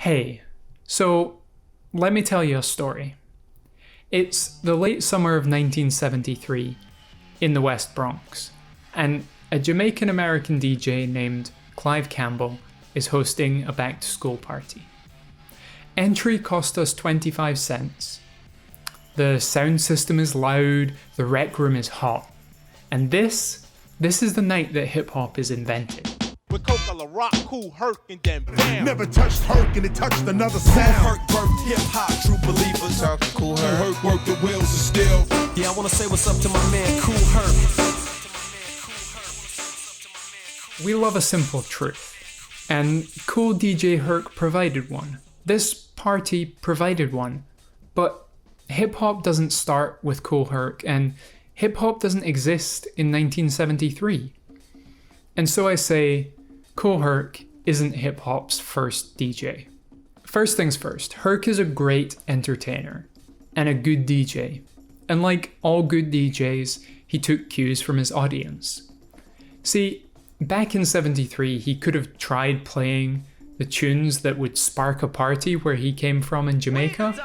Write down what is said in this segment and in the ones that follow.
Hey, so let me tell you a story. It's the late summer of 1973 in the West Bronx, and a Jamaican American DJ named Clive Campbell is hosting a back-to-school party. Entry cost us 25 cents. The sound system is loud, the rec room is hot, and this is the night that hip-hop is invented. With Coca-Cola rock, Kool Herc, and then bam. Never touched Herc and it touched another sound. Kool Herc birthed hip-hop, true believers. Talking Kool Kool Herc. Herc worked the wheels of steel. Yeah, I wanna say what's up to my man Kool Herc. We love a simple truth, and Kool DJ Herc provided one. This party provided one, but hip-hop doesn't start with Kool Herc, and hip-hop doesn't exist in 1973. And so I say, Kool Herc isn't hip-hop's first DJ. First things first, Herc is a great entertainer and a good DJ. And like all good DJs, he took cues from his audience. See, back in 73, he could have tried playing the tunes that would spark a party where he came from in Jamaica,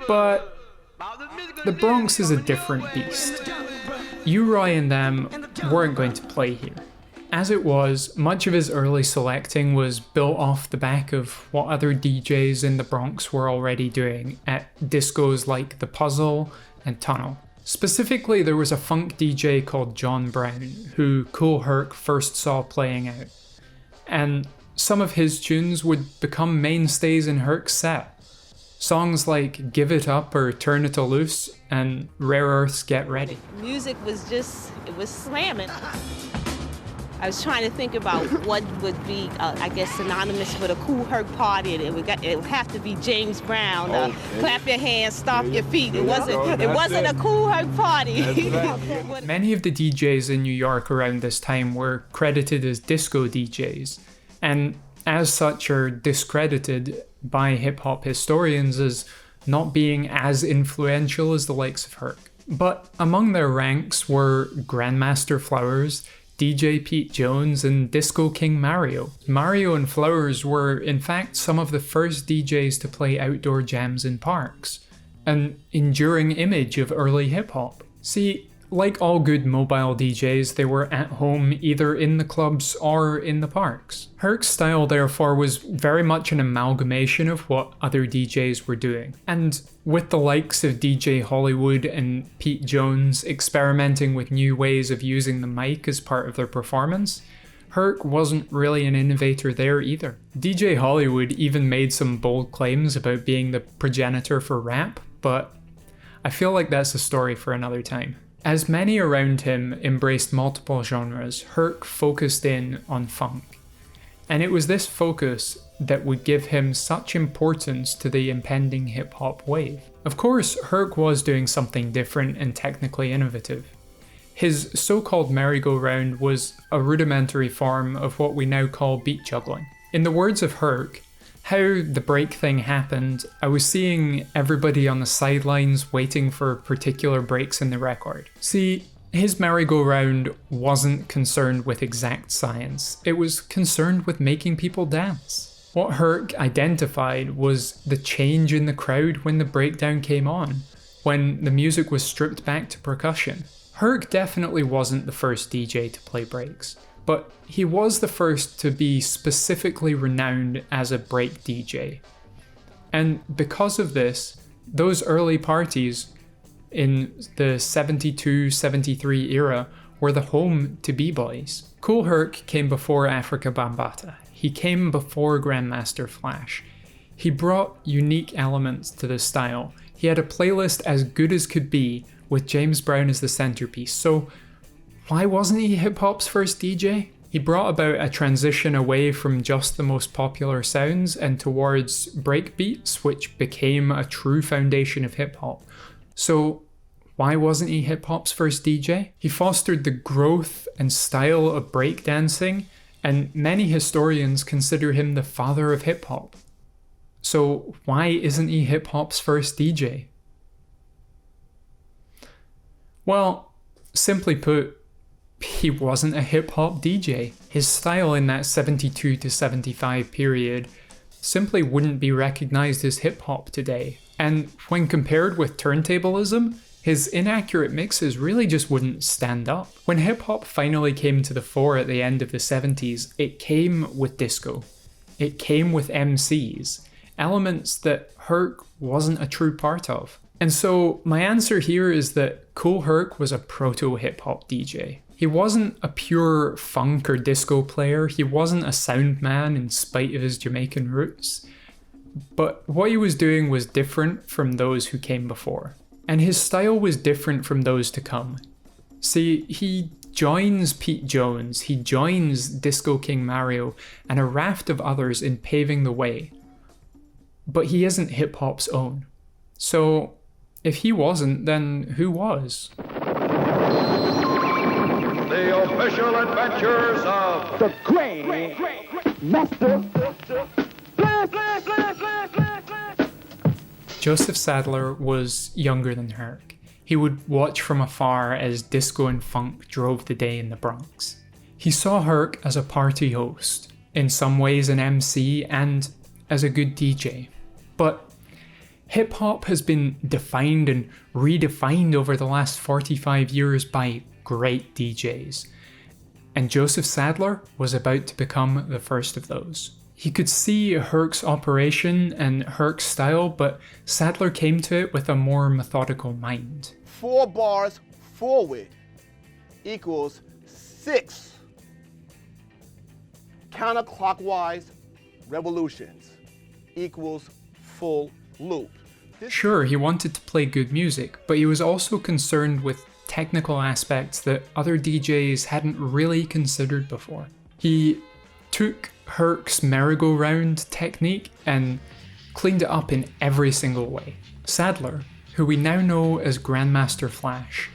but the Bronx is a different beast. U-Roy and them weren't going to play here. As it was, much of his early selecting was built off the back of what other DJs in the Bronx were already doing at discos like The Puzzle and Tunnel. Specifically, there was a funk DJ called John Brown, who Kool Herc first saw playing out. And some of his tunes would become mainstays in Herc's set. Songs like Give It Up or Turn It Loose and Rare Earth's Get Ready. Music was just, it was slamming. I was trying to think about what would be, I guess, synonymous with a Kool Herc party. It would have to be James Brown. Clap your hands, stomp your feet. It wasn't a Kool Herc party. Many of the DJs in New York around this time were credited as disco DJs, and as such are discredited by hip-hop historians as not being as influential as the likes of Herc. But among their ranks were Grandmaster Flowers, DJ Pete Jones, and Disco King Mario. Mario and Flowers were, in fact, some of the first DJs to play outdoor jams in parks, an enduring image of early hip-hop. See, like all good mobile DJs, they were at home either in the clubs or in the parks. Herc's style, therefore, was very much an amalgamation of what other DJs were doing. And with the likes of DJ Hollywood and Pete Jones experimenting with new ways of using the mic as part of their performance, Herc wasn't really an innovator there either. DJ Hollywood even made some bold claims about being the progenitor for rap, but I feel like that's a story for another time. As many around him embraced multiple genres, Herc focused in on funk. And it was this focus that would give him such importance to the impending hip-hop wave. Of course, Herc was doing something different and technically innovative. His so-called merry-go-round was a rudimentary form of what we now call beat juggling. In the words of Herc, how the break thing happened, I was seeing everybody on the sidelines waiting for particular breaks in the record. See, his merry-go-round wasn't concerned with exact science, it was concerned with making people dance. What Herc identified was the change in the crowd when the breakdown came on, when the music was stripped back to percussion. Herc definitely wasn't the first DJ to play breaks, but he was the first to be specifically renowned as a break DJ. And because of this, those early parties in the 72-73 era were the home to b-boys. Kool Herc came before Afrika Bambaataa. He came before Grandmaster Flash. He brought unique elements to the style. He had a playlist as good as could be, with James Brown as the centerpiece. So why wasn't he hip-hop's first DJ? He brought about a transition away from just the most popular sounds and towards breakbeats, which became a true foundation of hip-hop. So why wasn't he hip-hop's first DJ? He fostered the growth and style of breakdancing, and many historians consider him the father of hip-hop. So why isn't he hip-hop's first DJ? Well, simply put, he wasn't a hip-hop DJ. His style in that 72 to 75 period simply wouldn't be recognized as hip-hop today. And when compared with turntablism, his inaccurate mixes really just wouldn't stand up. When hip-hop finally came to the fore at the end of the 70s, it came with disco. It came with MCs, elements that Herc wasn't a true part of. And so my answer here is that Kool Herc was a proto-hip-hop DJ. He wasn't a pure funk or disco player, he wasn't a sound man in spite of his Jamaican roots, but what he was doing was different from those who came before. And his style was different from those to come. See, he joins Pete Jones, he joins Disco King Mario, and a raft of others in paving the way. But he isn't hip-hop's own. So, if he wasn't, then who was? The official adventures of the Grandmaster. Joseph Sadler was younger than Herc. He would watch from afar as disco and funk drove the day in the Bronx. He saw Herc as a party host, in some ways an MC, and as a good DJ. But hip-hop has been defined and redefined over the last 45 years by great DJs. And Joseph Sadler was about to become the first of those. He could see Herc's operation and Herc's style, but Sadler came to it with a more methodical mind. 4 bars forward equals 6 counterclockwise revolutions equals full loop. Sure, he wanted to play good music, but he was also concerned with technical aspects that other DJs hadn't really considered before. He took Herc's merry-go-round technique and cleaned it up in every single way. Sadler, who we now know as Grandmaster Flash,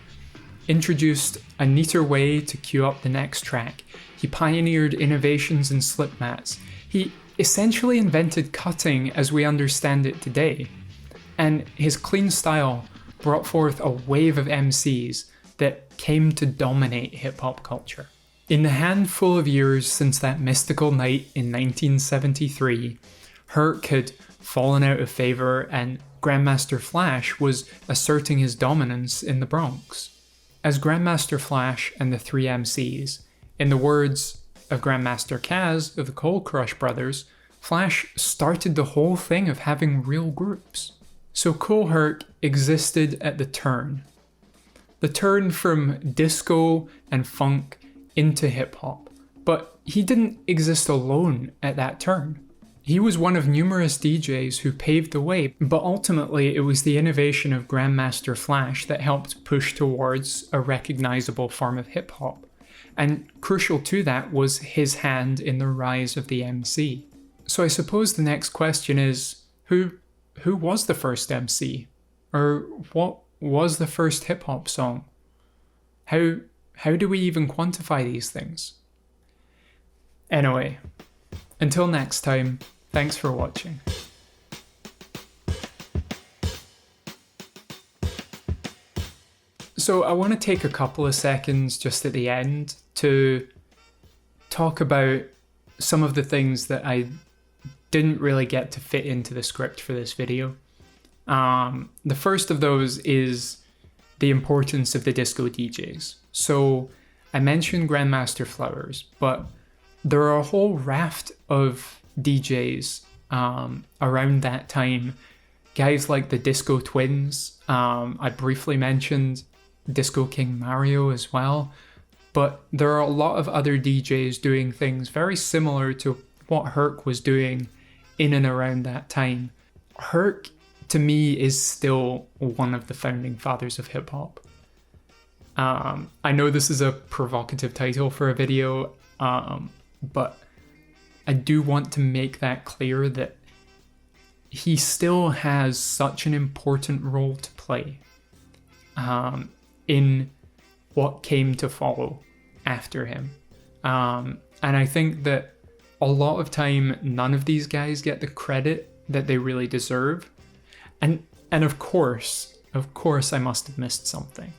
introduced a neater way to cue up the next track. He pioneered innovations in slip mats. He essentially invented cutting as we understand it today. And his clean style brought forth a wave of MCs that came to dominate hip-hop culture. In the handful of years since that mystical night in 1973, Herc had fallen out of favour and Grandmaster Flash was asserting his dominance in the Bronx. As Grandmaster Flash and the 3 MCs, in the words of Grandmaster Kaz of the Cold Crush Brothers, Flash started the whole thing of having real groups. So Kool Herc existed at the turn. The turn from disco and funk into hip-hop. But he didn't exist alone at that turn. He was one of numerous DJs who paved the way, but ultimately it was the innovation of Grandmaster Flash that helped push towards a recognizable form of hip-hop. And crucial to that was his hand in the rise of the MC. So I suppose the next question is, who was the first MC? Or what was the first hip-hop song? How do we even quantify these things? Anyway, until next time, thanks for watching. So I want to take a couple of seconds just at the end to talk about some of the things that I didn't really get to fit into the script for this video. The first of those is the importance of the disco DJs. So I mentioned Grandmaster Flowers, but there are a whole raft of DJs around that time. Guys like the Disco Twins, I briefly mentioned Disco King Mario as well, but there are a lot of other DJs doing things very similar to what Herc was doing in and around that time. Herc, to me, is still one of the founding fathers of hip-hop. I know this is a provocative title for a video, but I do want to make that clear that he still has such an important role to play in what came to follow after him. And I think that a lot of time, none of these guys get the credit that they really deserve. And of course, I must have missed something.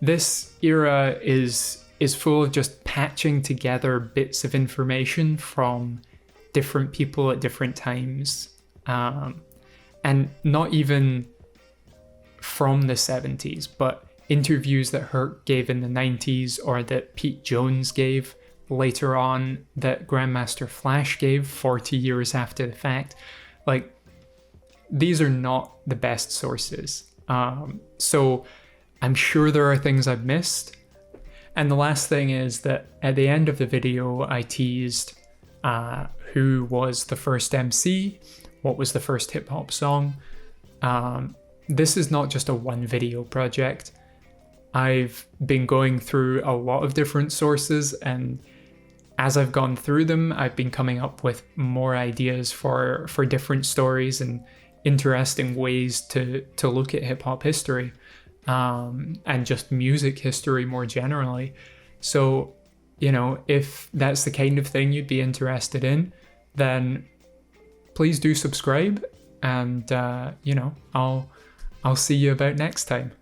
This era is full of just patching together bits of information from different people at different times, and not even from the 70s, but interviews that Herc gave in the 90s, or that Pete Jones gave later on, that Grandmaster Flash gave 40 years after the fact. Like, these are not the best sources. So I'm sure there are things I've missed. And the last thing is that at the end of the video, I teased who was the first MC, what was the first hip hop song. This is not just a one video project. I've been going through a lot of different sources, and as I've gone through them, I've been coming up with more ideas for different stories and interesting ways to look at hip hop history, and just music history more generally. So, you know, if that's the kind of thing you'd be interested in, then please do subscribe, and you know, I'll see you about next time.